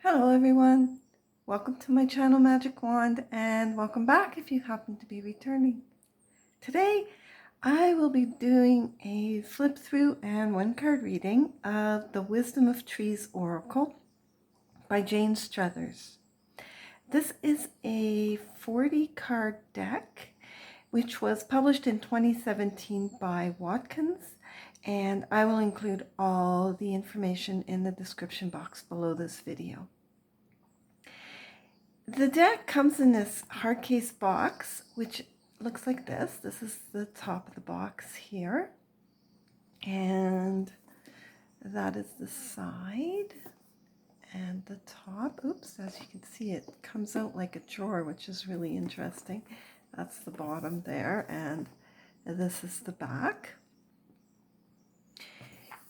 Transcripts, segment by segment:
Hello everyone, welcome to my channel Magic Wand, and welcome back if you happen to be returning. Today I will be doing a flip through and one card reading of the Wisdom of Trees Oracle by Jane Struthers. This is a 40 card deck which was published in 2017 by Watkins, and I will include all the information in the description box below this video. The deck comes in this hard case box, which looks like this. This is the top of the box here. And that is the side and the top. Oops, as you can see, it comes out like a drawer, which is really interesting. That's the bottom there, and this is the back.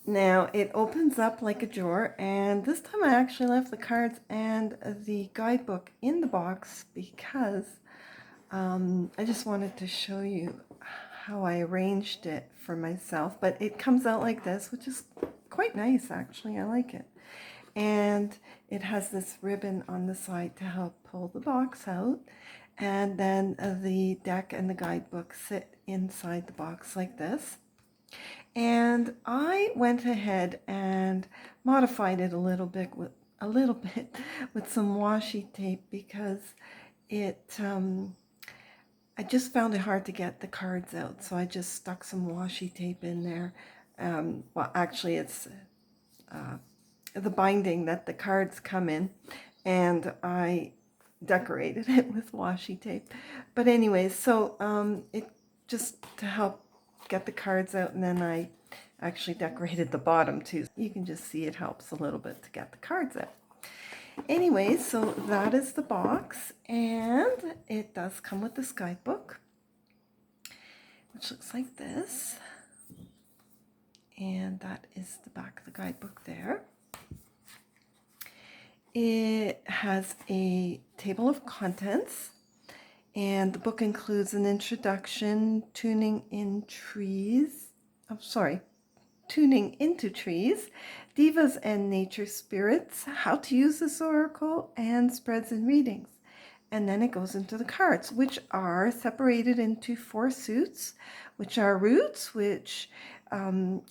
Now it opens up like a drawer, and this time I actually left the cards and the guidebook in the box because I just wanted to show you how I arranged it for myself. But it comes out like this, which is quite nice actually. I like it. And it has this ribbon on the side to help pull the box out, and then the deck and the guidebook sit inside the box like this. And I went ahead and modified it a little bit with some washi tape because I just found it hard to get the cards out, so I just stuck some washi tape in there. Well, actually, it's the binding that the cards come in, and I decorated it with washi tape. But anyways, so it just to help get the cards out, and then I actually decorated the bottom too. You can just see it helps a little bit to get the cards out. Anyway, so that is the box, and it does come with this guidebook, which looks like this, and that is the back of the guidebook there. It has a table of contents, and the book includes an introduction, tuning into trees, divas and nature spirits, how to use this oracle, and spreads and readings. And then it goes into the cards, which are separated into 4 suits, which are roots, which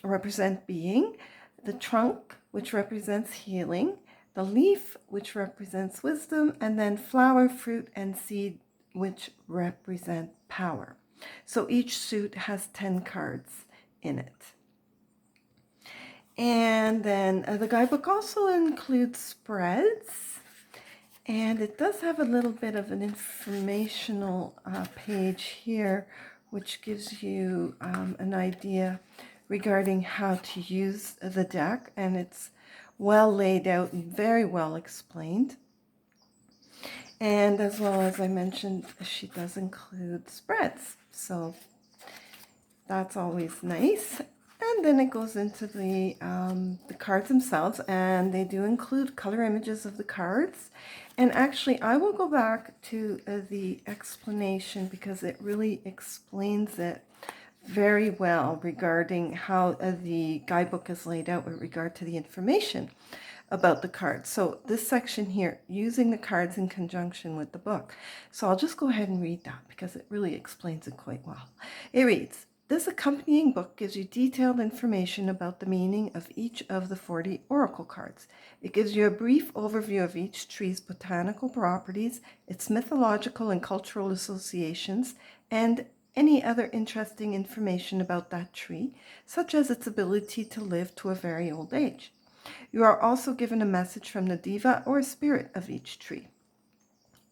represent being, the trunk, which represents healing, the leaf, which represents wisdom, and then flower, fruit, and seed, which represent power. So each suit has 10 cards in it. And then the guidebook also includes spreads, and it does have a little bit of an informational page here, which gives you an idea regarding how to use the deck, and it's well laid out and very well explained. And as well as I mentioned, she does include spreads, so that's always nice. And then it goes into the cards themselves, and they do include color images of the cards. And actually, I will go back to the explanation because it really explains it very well regarding how the guidebook is laid out with regard to the information about the cards. So this section here, using the cards in conjunction with the book. So I'll just go ahead and read that because it really explains it quite well. It reads, "This accompanying book gives you detailed information about the meaning of each of the 40 oracle cards. It gives you a brief overview of each tree's botanical properties, its mythological and cultural associations, and any other interesting information about that tree, such as its ability to live to a very old age. You are also given a message from the diva or spirit of each tree.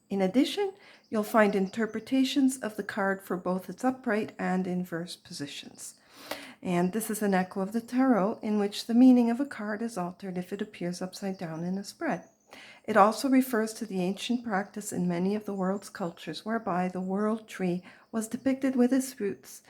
In addition, you'll find interpretations of the card for both its upright and inverse positions." And this is an echo of the tarot, in which the meaning of a card is altered if it appears upside down in a spread. It also refers to the ancient practice in many of the world's cultures whereby the world tree was depicted with its roots,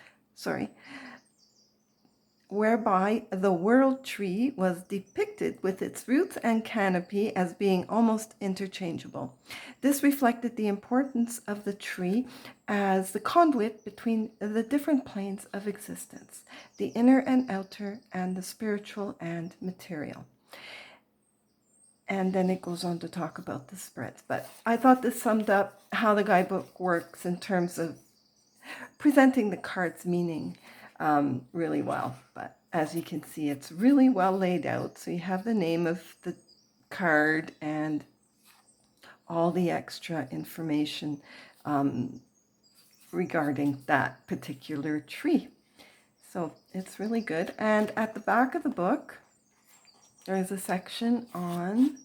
and canopy as being almost interchangeable. This reflected the importance of the tree as the conduit between the different planes of existence, the inner and outer, and the spiritual and material. And then it goes on to talk about the spreads. But I thought this summed up how the guidebook works in terms of presenting the card's meaning really well. But as you can see, it's really well laid out. So you have the name of the card and all the extra information regarding that particular tree. So it's really good. And at the back of the book, there's a section on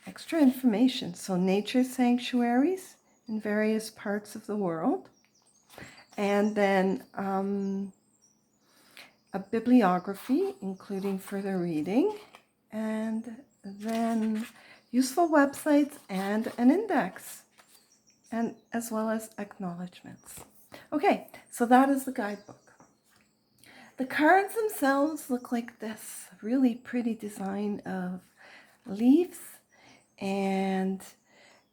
extra information. So nature sanctuaries in various parts of the world. And then a bibliography, including further reading. And then useful websites and an index, and as well as acknowledgements. Okay, so that is the guidebook. The cards themselves look like this really pretty design of leaves, and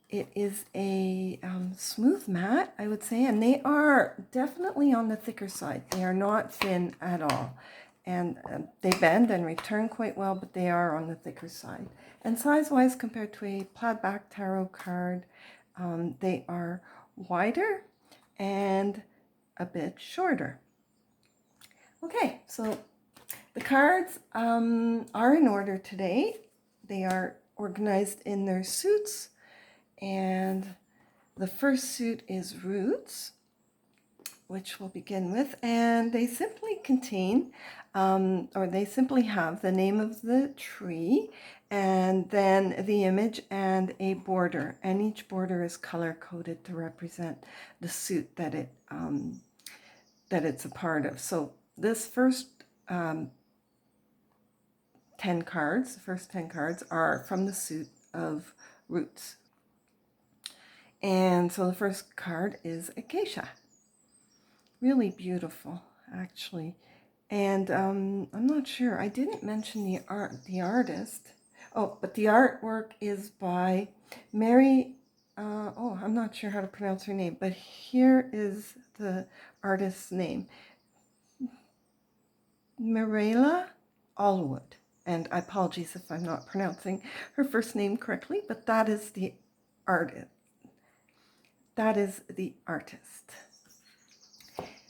it is a smooth mat, I would say, and they are definitely on the thicker side. They are not thin at all, and they bend and return quite well, but they are on the thicker side. And size-wise, compared to a plaid back tarot card, they are wider and a bit shorter. Okay, so the cards are in order today. They are organized in their suits, and the first suit is Roots, which we'll begin with, and they simply contain, or they simply have the name of the tree, and then the image and a border, and each border is color-coded to represent the suit that it's a part of. So this first 10 cards, the first 10 cards are from the suit of Roots. And so the first card is Acacia. Really beautiful, actually. And I'm not sure, I didn't mention the artist. Oh, but the artwork is by I'm not sure how to pronounce her name, but here is the artist's name. Meraylah Allwood. And I apologize if I'm not pronouncing her first name correctly, but that is the artist. That is the artist.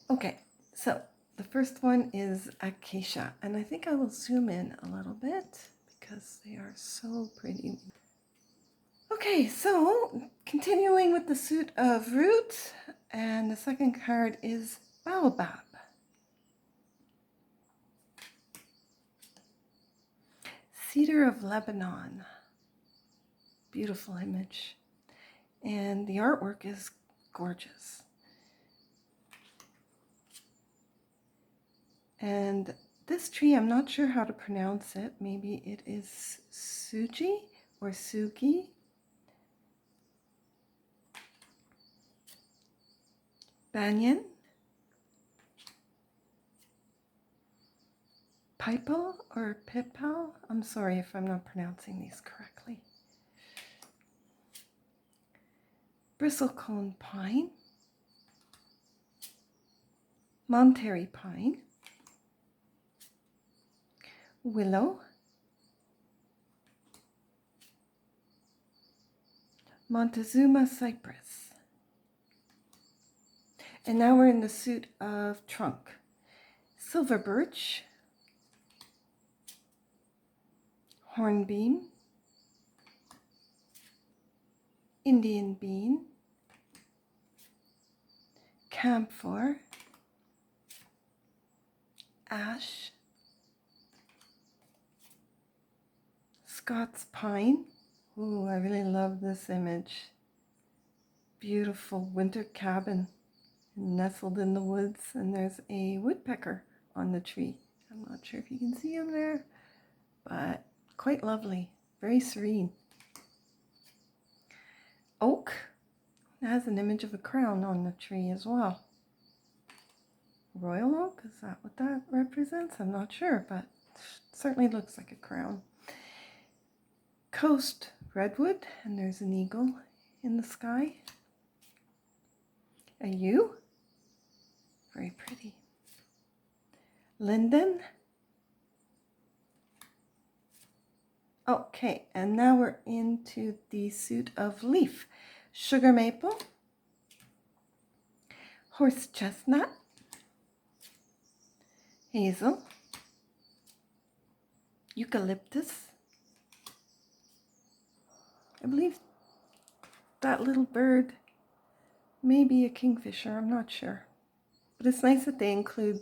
Okay, so the first one is Acacia, and I think I will zoom in a little bit because they are so pretty. Okay, so continuing with the suit of Root, and the second card is Baobab. Cedar of Lebanon. Beautiful image. And the artwork is gorgeous. And this tree, I'm not sure how to pronounce it. Maybe it is Suji or Sugi. Banyan. Pipal or Pipal. I'm sorry if I'm not pronouncing these correctly. Bristlecone pine. Monterey pine. Willow. Montezuma cypress. And now we're in the suit of trunk. Silver birch. Hornbeam. Indian bean. Camphor. Ash. Scots pine. Ooh, I really love this image. Beautiful winter cabin nestled in the woods, and there's a woodpecker on the tree. I'm not sure if you can see him there, but quite lovely, very serene. Oak has an image of a crown on the tree as well. Royal oak, is that what that represents? I'm not sure, but it certainly looks like a crown. Coast redwood, and there's an eagle in the sky. A yew, very pretty. Linden, Okay, and now we're into the suit of leaf. Sugar maple, horse chestnut, hazel, eucalyptus. I believe that little bird may be a kingfisher, I'm not sure. But it's nice that they include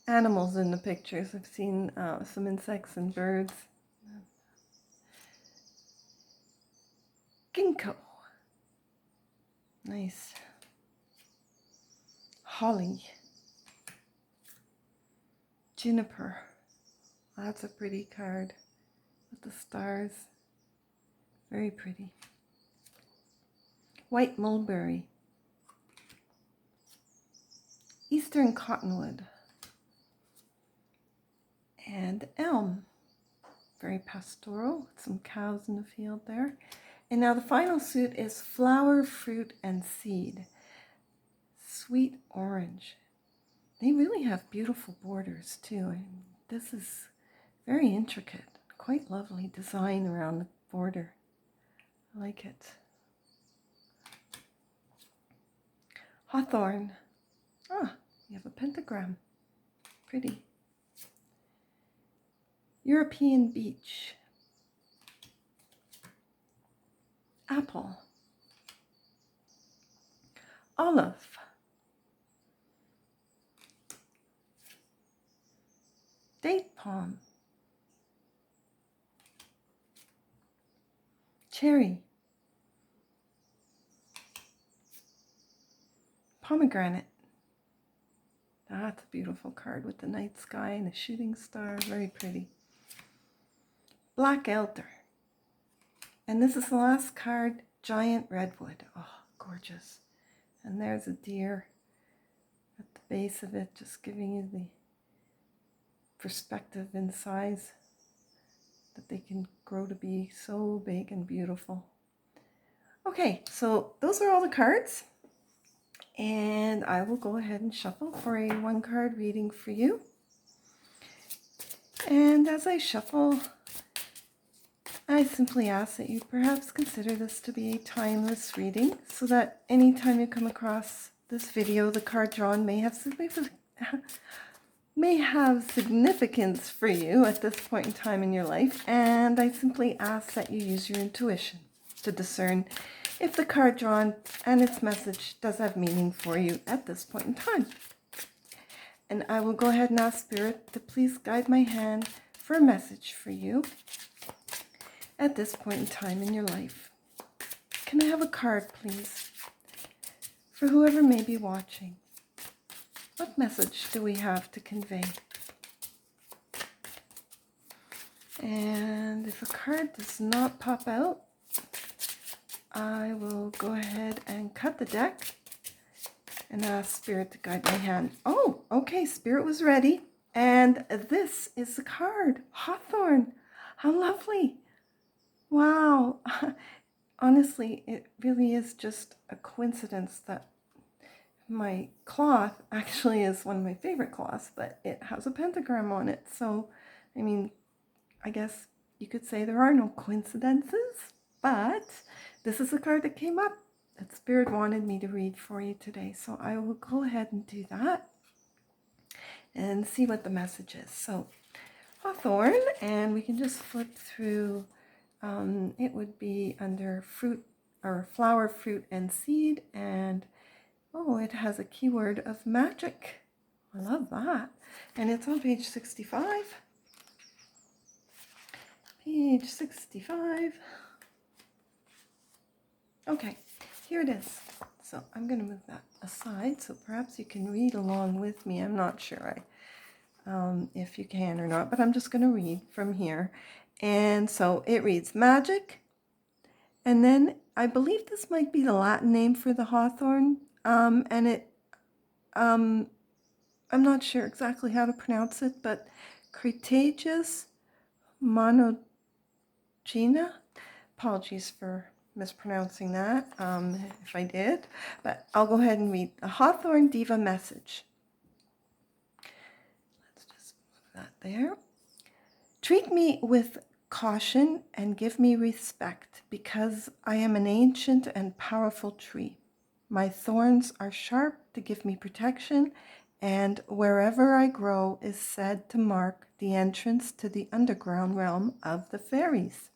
animals in the pictures. I've seen some insects and birds. Ginkgo. Nice. Holly. Juniper. That's a pretty card with the stars. Very pretty. White mulberry. Eastern cottonwood. And elm. Very pastoral, with some cows in the field there. And now the final suit is flower, fruit, and seed. Sweet orange. They really have beautiful borders too. And this is very intricate, quite lovely design around the border. I like it. Hawthorn. Ah, you have a pentagram. Pretty. European beech. Apple. Olive. Date palm. Cherry. Pomegranate. That's a beautiful card with the night sky and a shooting star. Very pretty. Black elder. And this is the last card, giant redwood. Oh, gorgeous. And there's a deer at the base of it, just giving you the perspective in size that they can grow to be so big and beautiful. Okay, so those are all the cards. And I will go ahead and shuffle for a one-card reading for you. And as I shuffle, I simply ask that you perhaps consider this to be a timeless reading, so that anytime you come across this video, the card drawn may have significance for you at this point in time in your life. And I simply ask that you use your intuition to discern if the card drawn and its message does have meaning for you at this point in time. And I will go ahead and ask Spirit to please guide my hand for a message for you at this point in time in your life. Can I have a card, please, for whoever may be watching? What message do we have to convey? And if a card does not pop out, I will go ahead and cut the deck and ask Spirit to guide my hand. Oh, okay, Spirit was ready. And this is the card, Hawthorn. How lovely. Wow. Honestly, it really is just a coincidence that my cloth actually is one of my favorite cloths, but it has a pentagram on it. So, I mean, I guess you could say there are no coincidences, but this is a card that came up that Spirit wanted me to read for you today. So I will go ahead and do that and see what the message is. So Hawthorn, and we can just flip through. It would be under fruit or flower, fruit, and seed. And oh, it has a keyword of magic. I love that. And it's on page 65. Page 65. Okay, here it is. So I'm going to move that aside so perhaps you can read along with me. I'm not sure if you can or not, but I'm just going to read from here. And so it reads magic. And then I believe this might be the Latin name for the hawthorn. And it, I'm not sure exactly how to pronounce it, but Cretaceous monogena. Apologies for mispronouncing that if I did, but I'll go ahead and read the Hawthorn Diva message. Let's just move that there. Treat me with Caution and give me respect, because I am an ancient and powerful tree. My thorns are sharp to give me protection, and wherever I grow is said to mark the entrance to the underground realm of the fairies.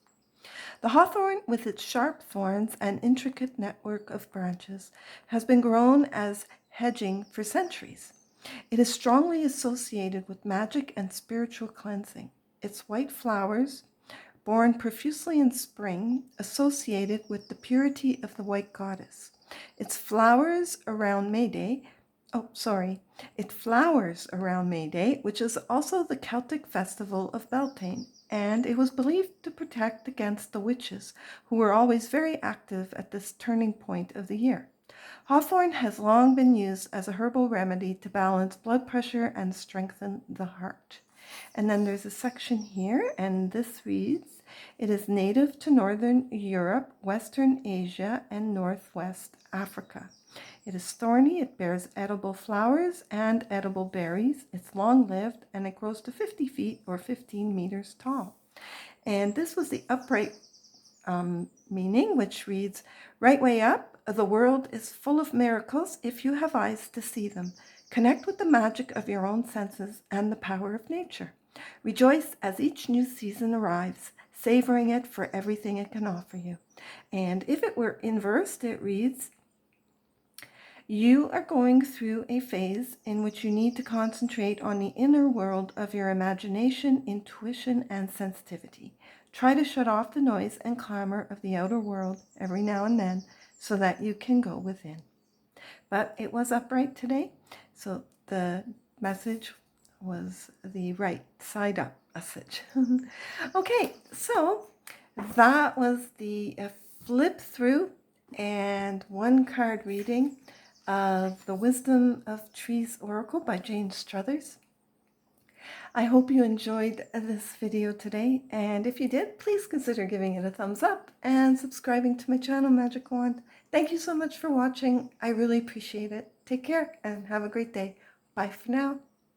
The hawthorn, with its sharp thorns and intricate network of branches, has been grown as hedging for centuries. It is strongly associated with magic and spiritual cleansing. Its white flowers, born profusely in spring, associated with the purity of the white goddess. Its flowers around May Day, it flowers around May Day, which is also the Celtic festival of Beltane, and it was believed to protect against the witches, who were always very active at this turning point of the year. Hawthorn has long been used as a herbal remedy to balance blood pressure and strengthen the heart. And then there's a section here, and this reads, it is native to Northern Europe, Western Asia, and Northwest Africa. It is thorny, it bears edible flowers and edible berries. It's long-lived, and it grows to 50 feet or 15 meters tall. And this was the upright meaning, which reads, right way up, the world is full of miracles if you have eyes to see them. Connect with the magic of your own senses and the power of nature. Rejoice as each new season arrives, savoring it for everything it can offer you. And if it were inversed, it reads, you are going through a phase in which you need to concentrate on the inner world of your imagination, intuition, and sensitivity. Try to shut off the noise and clamor of the outer world every now and then so that you can go within. But it was upright today, so the message was the right side up message. Okay, so that was the flip through and one card reading of The Wisdom of Trees Oracle by Jane Struthers. I hope you enjoyed this video today, and if you did, please consider giving it a thumbs up and subscribing to my channel, Magic Wand. Thank you so much for watching. I really appreciate it. Take care and have a great day. Bye for now.